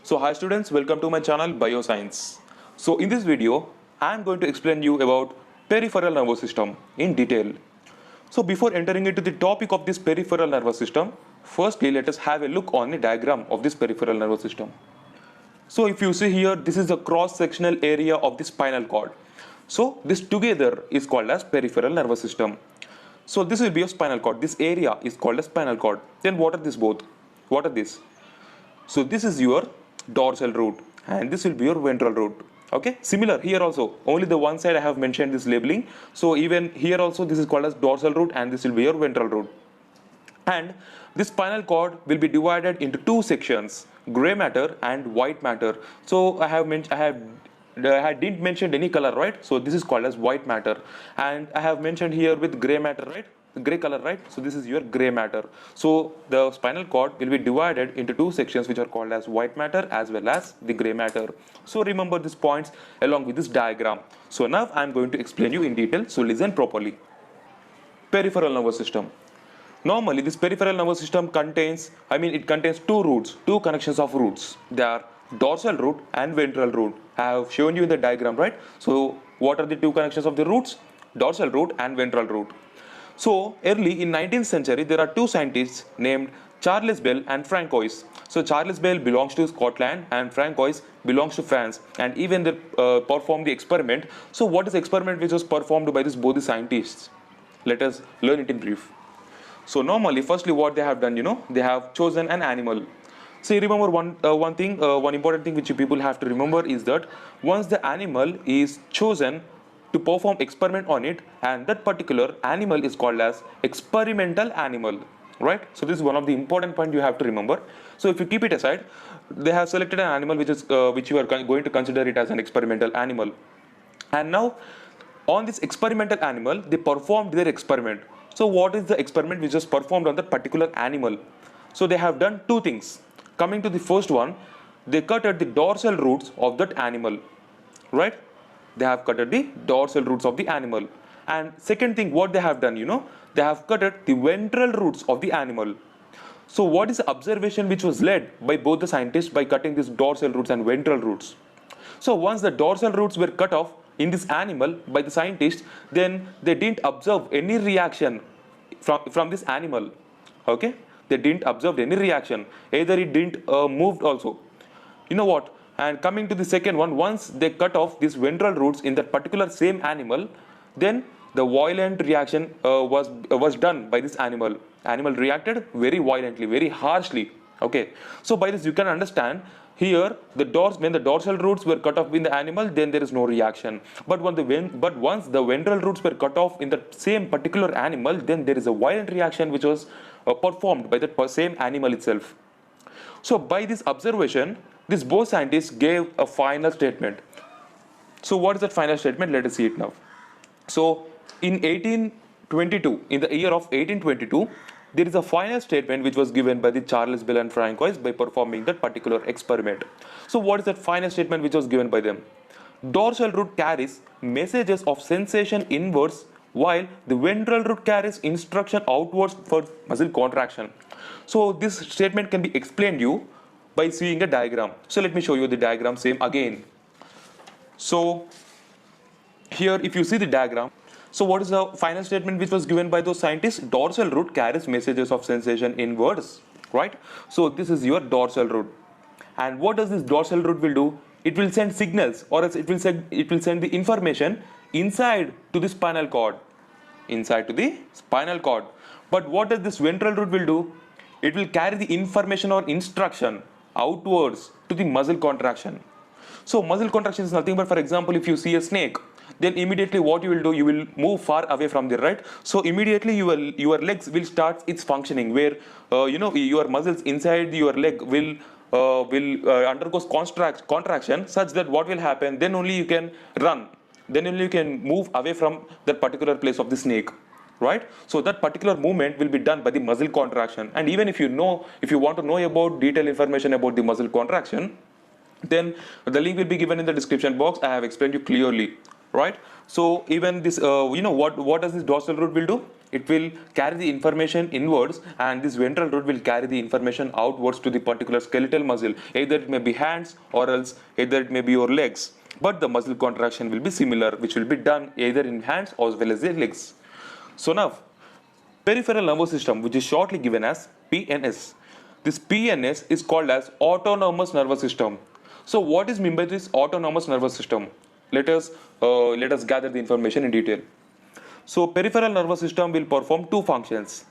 So hi students, welcome to my channel Bioscience. So in this video, I am going to explain you about peripheral nervous system in detail. So before entering into the topic of this peripheral nervous system, firstly let us have a look on a diagram of this peripheral nervous system. So if you see here, this is the cross-sectional area of the spinal cord. So this together is called as peripheral nervous system. So this will be your spinal cord. This area is called as spinal cord. Then what are these both? What are these? So this is your dorsal root and this will be your ventral root. Okay, similar here also, only the one side I have mentioned this labeling. So even here also this is called as dorsal root and this will be your ventral root. And this spinal cord will be divided into two sections, gray matter and white matter. So I didn't mention any color, right? So this is called as white matter, and I have mentioned here with gray matter, right? Gray color, right? So this is your gray matter. So the spinal cord will be divided into two sections which are called as white matter as well as the gray matter. So remember these points along with this diagram. So now I am going to explain you in detail, so listen properly. Peripheral nervous system. Normally, this peripheral nervous system contains two roots, two connections of roots. They are dorsal root and ventral root. I have shown you in the diagram, right? So, what are the two connections of the roots? Dorsal root and ventral root. So, early in 19th century, there are two scientists named Charles Bell and Francois. So, Charles Bell belongs to Scotland and Francois belongs to France, and even they performed the experiment. So, what is the experiment which was performed by both the scientists? Let us learn it in brief. So normally, firstly, what they have done, they have chosen an animal. So you remember one important thing which you people have to remember is that once the animal is chosen to perform experiment on it, and that particular animal is called as experimental animal, right? So this is one of the important point you have to remember. So if you keep it aside, they have selected an animal which you are going to consider it as an experimental animal, and now on this experimental animal, they performed their experiment. So what is the experiment which was performed on that particular animal? So they have done two things. Coming to the first one, they cutted the dorsal roots of that animal, right? They have cutted the dorsal roots of the animal. And second thing, what they have done, they have cutted the ventral roots of the animal. So what is the observation which was led by both the scientists by cutting these dorsal roots and ventral roots? So once the dorsal roots were cut off in this animal by the scientists, then they didn't observe any reaction from this animal. Okay, they didn't observe any reaction, either it didn't moved also. You know what? And coming to the second one, once they cut off these ventral roots in that particular same animal, then the violent reaction was done by this animal. Animal reacted very violently, very harshly. Okay, so by this you can understand here when the dorsal roots were cut off in the animal, then there is no reaction. But once the ventral roots were cut off in the same particular animal, then there is a violent reaction which was performed by the same animal itself. So by this observation, these both scientists gave a final statement. So what is that final statement? Let us see it now. So in the year of 1822, there is a final statement which was given by the Charles Bell and Francois by performing that particular experiment. So what is that final statement which was given by them? Dorsal root carries messages of sensation inwards, while the ventral root carries instruction outwards for muscle contraction. So this statement can be explained you by seeing a diagram. So let me show you the diagram same again. So here if you see the diagram, so what is the final statement which was given by those scientists? Dorsal root carries messages of sensation inwards, right? So this is your dorsal root. And what does this dorsal root will do? It will send signals, or else it will send the information inside to the spinal cord. Inside to the spinal cord. But what does this ventral root will do? It will carry the information or instruction outwards to the muscle contraction. So muscle contraction is nothing but, for example, if you see a snake, then immediately what you will do, you will move far away from there, right? So immediately your legs will start its functioning, where your muscles inside your leg will undergo contraction, such that what will happen, then only you can run, then only you can move away from that particular place of the snake, right? So that particular movement will be done by the muscle contraction. And even if you want to know about detailed information about the muscle contraction, then the link will be given in the description box. I have explained you clearly. right? So even this, what does this dorsal root will do? It will carry the information inwards, and this ventral root will carry the information outwards to the particular skeletal muscle. Either it may be hands, or else either it may be your legs. But the muscle contraction will be similar, which will be done either in hands as well as the legs. So now, peripheral nervous system, which is shortly given as PNS. This PNS is called as autonomous nervous system. So what is meant by this autonomous nervous system? Let us gather the information in detail. So peripheral nervous system will perform two functions: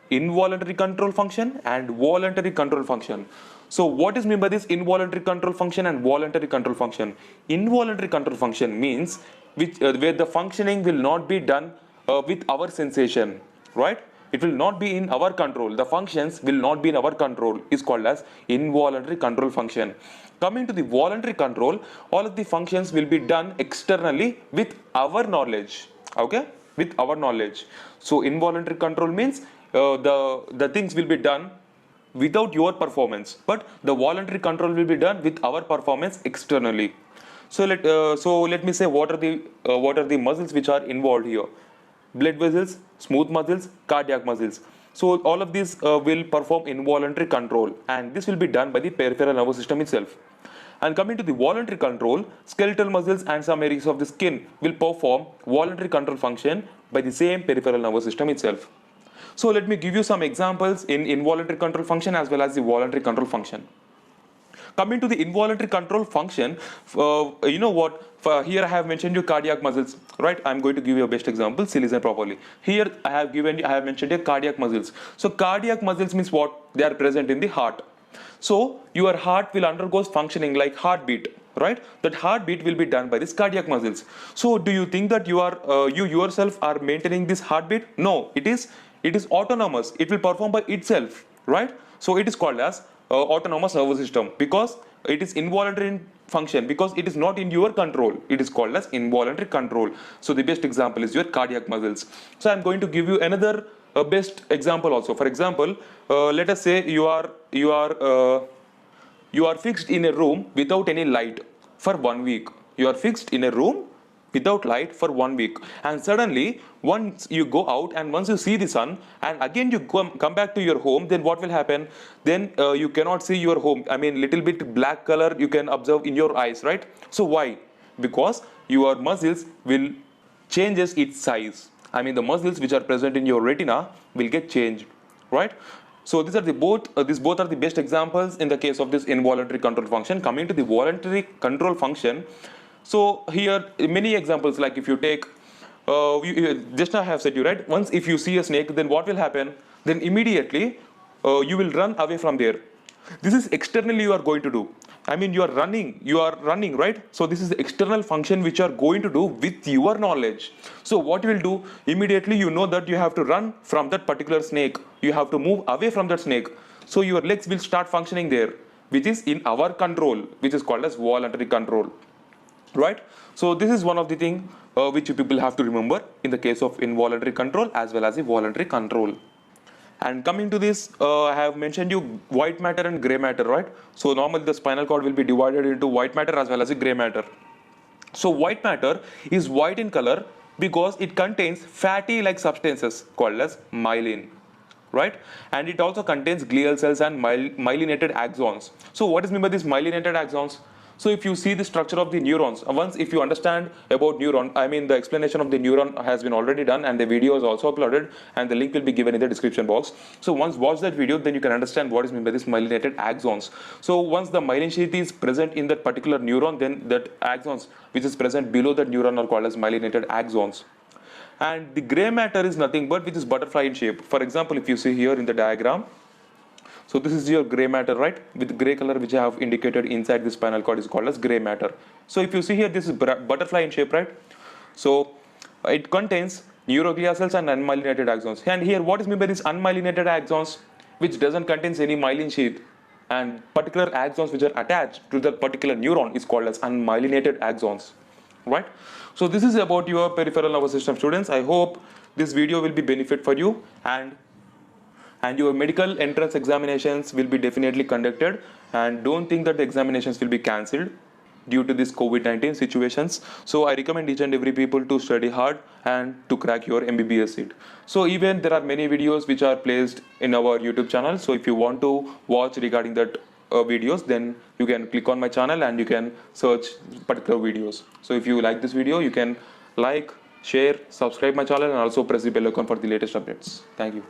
involuntary control function and voluntary control function. So what is meant by this involuntary control function and voluntary control function? Involuntary control function means where the functioning will not be done with our sensation, right? It will not be in our control. The functions will not be in our control is called as involuntary control function. Coming to the voluntary control, all of the functions will be done externally with our knowledge. Okay, with our knowledge. So involuntary control means the things will be done without your performance, but the voluntary control will be done with our performance externally. So let me say what are the muscles which are involved here: blood vessels, smooth muscles, cardiac muscles. So all of these will perform involuntary control, and this will be done by the peripheral nervous system itself. And coming to the voluntary control, skeletal muscles and some areas of the skin will perform voluntary control function by the same peripheral nervous system itself. So let me give you some examples in involuntary control function as well as the voluntary control function. Coming to the involuntary control function, you know what? Here I have mentioned you cardiac muscles, right? I'm going to give you a best example. See, listen properly. Here I have mentioned your cardiac muscles. So cardiac muscles means what? They are present in the heart. So your heart will undergo functioning like heartbeat, right? That heartbeat will be done by these cardiac muscles. So do you think that you yourself are maintaining this heartbeat? No, it is autonomous. It will perform by itself, right? So it is called as autonomous nervous system because it is involuntary in function, because it is not in your control. It is called as involuntary control. So the best example is your cardiac muscles. So I'm going to give you another best example also. For example, let us say you are fixed in a room without any light for 1 week. You are fixed in a room without light for 1 week, and suddenly once you go out and once you see the sun and again you come back to your home, then what will happen? Then you cannot see your home. I mean, little bit black color you can observe in your eyes, right? So why? Because your muscles will changes its size. I mean, the muscles which are present in your retina will get changed, right? So these both are the best examples in the case of this involuntary control function. Coming to the voluntary control function, so here many examples, like if you take just now I have said you, right, once if you see a snake, then what will happen? Then immediately you will run away from there. This is externally you are going to do. I mean, you are running, right? So this is the external function which you are going to do with your knowledge. So what you will do, immediately you know that you have to run from that particular snake. You have to move away from that snake. So your legs will start functioning there, which is in our control, which is called as voluntary control, right? So this is one of the thing which you people have to remember in the case of involuntary control as well as the voluntary control. And coming to this, I have mentioned you white matter and gray matter, right? So normally the spinal cord will be divided into white matter as well as a gray matter. So white matter is white in color because it contains fatty like substances called as myelin, right? And it also contains glial cells and myelinated axons. So what is meant by these myelinated axons? So if you see the structure of the neurons, once if you understand about neuron, I mean the explanation of the neuron has been already done and the video is also uploaded and the link will be given in the description box. So once watch that video, then you can understand what is meant by this myelinated axons. So once the myelin sheath is present in that particular neuron, then that axons which is present below that neuron are called as myelinated axons. And the gray matter is nothing but which is butterfly in shape. For example, if you see here in the diagram, so this is your gray matter, right? With gray color which I have indicated inside the spinal cord is called as gray matter. So if you see here, this is butterfly in shape, right? So it contains neuroglia cells and unmyelinated axons. And here what is meant by these unmyelinated axons, which doesn't contains any myelin sheath, and particular axons which are attached to that particular neuron is called as unmyelinated axons, right? So this is about your peripheral nervous system, students. I hope this video will be benefit for you, and your medical entrance examinations will be definitely conducted, and don't think that the examinations will be cancelled. due to this COVID-19 situations. So I recommend each and every people to study hard and to crack your MBBS seat. So even there are many videos which are placed in our YouTube channel. So if you want to watch regarding that videos, then you can click on my channel and you can search particular videos. So if you like this video, you can like, share, subscribe my channel, and also press the bell icon for the latest updates. Thank you.